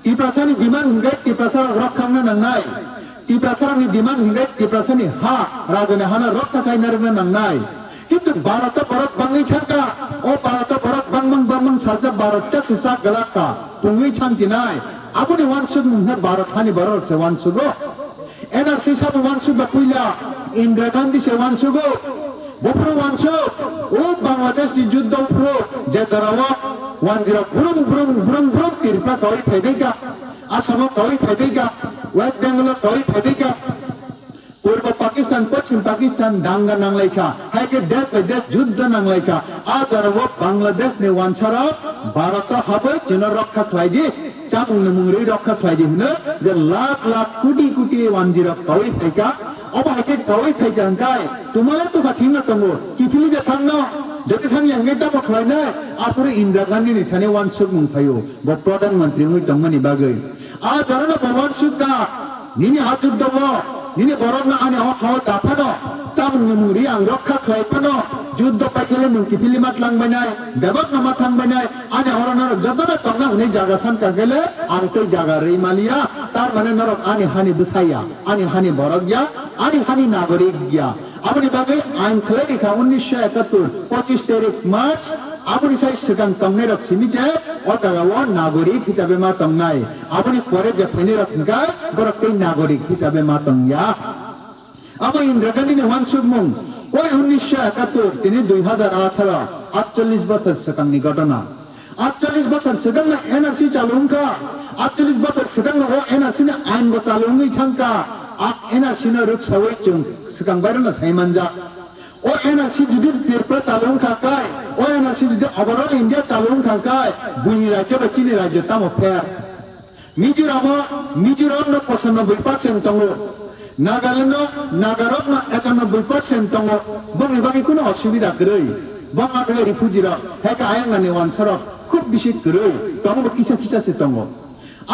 Tiprasani demand hingga tiprasara rokhangna nangnai. Tiprasarani demand hingga tiprasani ha rajane hana rokhakai narna nangnai. কিন্তু ভারত ভারত বাঙালি থাকা ও ভারত ভারত বাংমাং বাংমাং সাজা ভারত চা সিসা গলাকা তুঙ্গি থানতি নাই আপনি ওয়ানসুগ মুহে ভারত হানি ভারত সে ওয়ানসুগো এনআরসি সাব ওয়ানসুগ বা কুইলা ইন্দিরা গান্ধী সে ওয়ানসুগো বপুরো ওয়ানসুগ ও বাংলাদেশ জি যুদ্ধ পুরো যে জারাওয়া ওয়ানজিরা বুরুম বুরুম বুরুম বুরুম তিরপা কই ফাইবেগা আসাম কই ফাইবেগা ওয়েস্ট বেঙ্গল কই ফাইবেগা पूर्व पाकिस्तान पश्चिम पाकिस्तान दांगा नांगलायखा हायके देश बाय देश युद्ध नांगलायखा आज आरो बांग्लादेश ने वानसारा भारत हाबो जेन रक्षा खालायदि चामुंनो मुंगरै रक्षा खालायदि होनो जे लाख लाख कोटी कोटी वानजिरा कवै फायका अबा हायके कवै फायका गाय तुमाले तो खाथिंना तंगो किफिलि जे थांनो जति थांनि हंगे दाबो खालायनाय आपुरे इंदिरा गांधी नि थाने वानसुक मुंफायो ब प्रधानमंत्री मुइ तंगनि बागै आज आरो भगवान सुका निनि हाजुद्दबो Ini borong na ane hawa tapano, camung nemuri ang rokha klay pano, juddo pakele mungki pilimat lang banay, bebak na matang banay, ane orang narok jadda na tongang ne jagasan kagele, ante jaga reimalia, tar mane narok ane hani busaya, ane hani borogya, ane hani nagorik-ya. Apni bagai ain klay dikha 1971, 25 tarik March, আপনি সাই সেখান তংনে রাখছিনি যে অজাগাওয়া নাগরিক হিসাবে মা তংনাই আপনি পরে যে ফেনে রাখনকা বরকই নাগরিক হিসাবে মা তংয়া আপনি ইন্দিরা গান্ধী ওয়ানসুগ মুং ওই 1971 তিনি 2018 48 বছর সেখাননি ঘটনা 48 বছর সেখান এনআরসি চালুঙ্কা 48 বছর সেখান ও এনআরসি না আইন গো চালুঙ্গি থাঙ্কা এনআরসি না রুকসাওই চুং সেখান বাইরনা সাইমানজা ও এনআরসি যদি তিরপা চালুং খাকায় ও এনআরসি যদি ওভারঅল ইন্ডিয়া চালুং খাকায় বুনি রাজ্য বা চিনি রাজ্য তামো ফের মিজোরাম 95% তঙ্গো নাগাল্যান্ড 91% তঙ্গো বঙ্গে বাকি কোনো অসুবিধা গরৈ বঙ্গা থেকে রিফিউজিরা হেকা আয়াঙ্গানি ওয়ানসার খুব বেশি গরৈ তঙ্গো কিসা কিসাসে তঙ্গো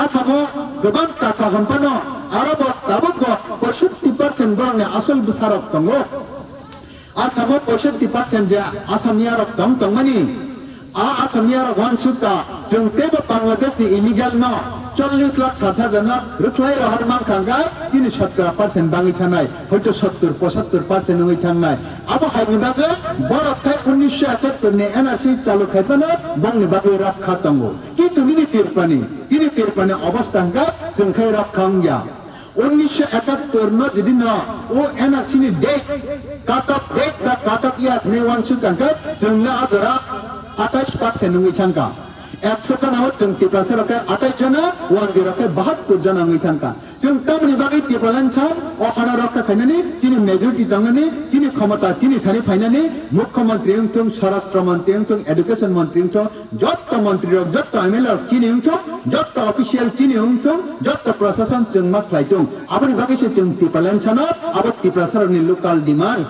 আসামো গোবাং টাকা হম্পানো আরব তাবক 65% বঙ্গে আসল বিস্তারক তঙ্গো आसामाव 65% जे आसामिया रक दं तंगनि आसामिया रक वानसुका जों तेबो बांग्लादेशनि इलिगेल न 40 लाख 60,000 न रुखलाय रहर मांखांगाय दिनै 70% बाङै थानाय हयतो 70-75% नङै थांनाय आबो हायनि बागै बरथाय 1971 नि एनआरसि चालु खायफानो बंनि बागै रक्षा दंगो किन्तु निनि तिरपानि अवस्थांगा जोंखाय रखांया 1971 no jadi no o NRC ni date cut off ya ne wansu tangka jengla ajara 28% ngi tangka 100 kana ho jeng tiprasar ka 28 jana wan dira ka 72 jana ngi tangka jeng tamni bagai tipalan cha o hana rakha khainani tini majority tangani tini khamata tini thani phainani mukhyamantri ungthung swarashtra mantri ungthung education mantri ungthung jotta mantri rok jotta MLA tini ungthung jotta official tini ungthung jotta prashasan jeng ma khlaitung aboni bagai se jeng tipalan cha no abot tiprasar ni local demand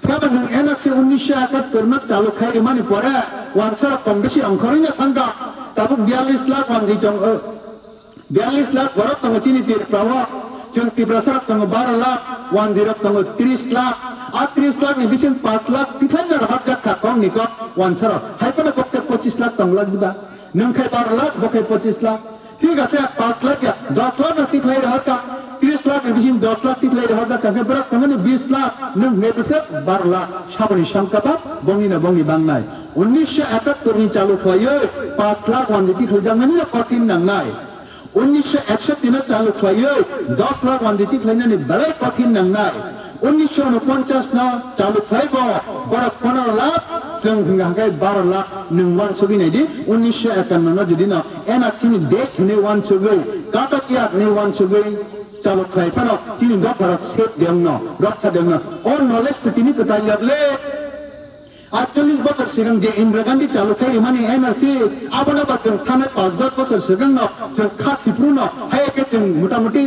Kapan NRC 1971 no চালু খাই মানে পরে ওয়ানসার কম বেশি অংশরই না থাকা তারপর 42 লাখ ওয়ানজি জং 42 লাখ বড় তঙ্গ চিনি তীর প্রবাহ जों तिब्रासार तंग 12 लाख 10 तंग 30 लाख 30 लाख नि बिसिन 5 लाख तिथान हात जाखा कम निक वानसार हाइपना कते 25 लाख तंग लाख दिबा नंखाय 12 लाख बखाय 25 लाख ठीक আছে 5 লাখ 10 লাখ না तिखलाय रहका 30 लाख नि बिसिन 10 लाख तिखलाय रहका तंग बरक तंग नि 20 लाख नों नेबसे 12 लाख साबनि संकापा बंगि ना बंगि बांनाय 1971 नि चालु थयो 5 लाख वानजि तिखल जांगनि कठिन नांनाय 1961 no चालू खायो 10 लाख वानजिति खाइनानि बेलाय कठिन नांनाय 1949 no चालू खायबो बरक 15 लाख जों हंगाय 12 लाख नों वान सगिनायदि 1951 no जुदि न एनआरसि नि डेट ने वान सगै काटकिया ने वान सगै चालू खायफानो तिनि गफरक सेट देंनो रक्षा देंनो और नलेज तिनि कथायले 48 বছর সিগাং যে ইন্দিরা গান্ধী চালু খাই মানে এনআরসি আবনা বাচন থানে 5-10 বছর সিগাং ন जों खासिफ्रुन हायके जों मोटामोटी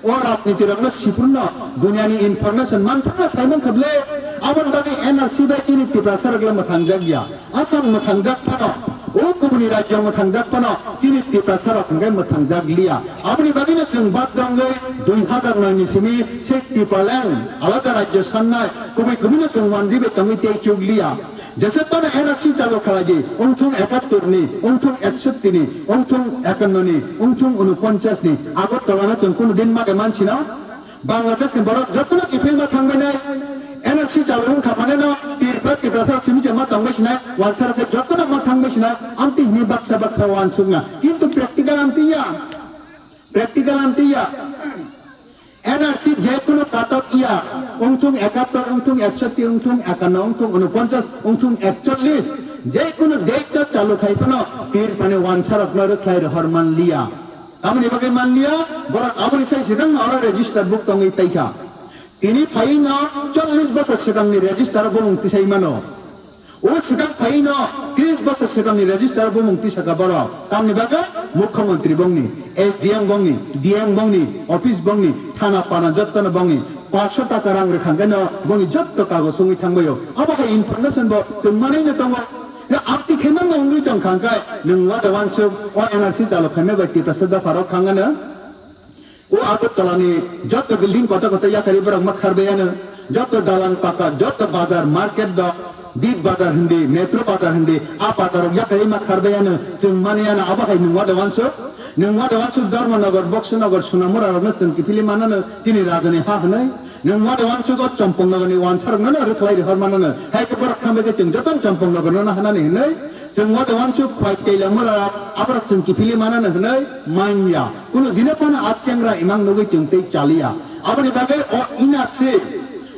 ओ राजनीति रंग सिफ्रुन दुनियानि इनफरमेशन मानफ्रा साइमन खबले आबन दागे एनआरसि बायदिनि तिब्रासार गला मथांजाक गया आसाम मथांजाक फानो ओ गुबुननि राज्य मथांजाक फानो जिनि तिब्रासार खंगाय मथांजाक लिया आबनि बादिनो जों बाद दंगै 2009 नि सिमि सेक्टि पालें आलादा राज्य साननाय गुबै गुबुन जों वानजिबे तंगै तेचुग लिया जेसेबां एनआरसि चालु खालामो उनथुं 71 नि उनथुं 61 नि उनथुं 51 नि उनथुं 49 नि आगरतलाना जों कुनु दिन मागे मानसिना बांलादेश नि बरफ जतनो इफेमा थांबायनाय एनआरसि चालु खालामनानै तिरबा सारा सिमिजे मा थांबायसिना वानसारके जतनो मा थांबायसिना आमति नि बाक्सा वानसुंगा किन्तु प्रेक्टिकल आमतिया एनआरसी जेकुनो काटक इया उनथुं 71 उनथुं 61 उनथुं 51 उनथुं 49 उनथुं 41 जेकुनो डेटटा चालु खाइपनो तीर माने वानसारक न रख्लाइ हरमान लिया आमनि बगे मान लिया बरक आबनि साइ सिगां अरा रेजिस्टार बुक तंगै पाइखा तिनि फाइनो 40 बोसोर सिगांनि रेजिस्टार बुंथि साइमानो ओ सिगां फाइनो 30 बोसोर सिगांनि रेजिस्टार बुंथि साका बर तामनि बगे मुख्यमंत्री बंनि एसडीएम बंनि डीएम बंनि ऑफिस बंनि थाना पाना जत्तनो बंनि 500 टाका रां रेखांगेन बंनि जत्त कागज संगै थांबायो अबहा इनफरमेशन बो जों मानैनो दङ आपति खेमन नंगै दं खांखाय नोंवा दवानसो ओ एनआरसी चालु खामनाय बायदि प्रसदा फाराव खांगानो ओ आगरतलानि जत्त बिल्डिं कत याखारि बरक मा खारबायानो जत्त दालान पाका जत्त बाजार मार्केट द दीप बाजार हिंदी मेट्रो बाजार हिंदी आ बाजार याखारि मा खारबायानो जों मानेयानो अबहाय नोंवा दवानसो धर्मनगर बक्सनगर सुनामुरारनो जों किफिलि मानानो दिनै राजनि हा हनै नोंवा दवानसो ग चम्पंनगरनि वानसारनो रख्लाइ हरमानानो हायके बरक खामबे जों जतन चम्पंनगरनो ना हानानै हनै जोंवा दवानसो फाइट कैलामुरा आबरक जों किफिलि मानानो हनै माइया कुनु दिने पाना आसेंग्रा इमां नगै जों तै चालिया आबनि बागै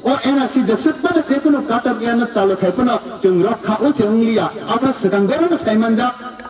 ओ एनआरसी जेसेबां जेकुनु काटक यानो चालु खाइपनो जों रखा ओ जों लिया आबा सिगां बेरनो साइमानजा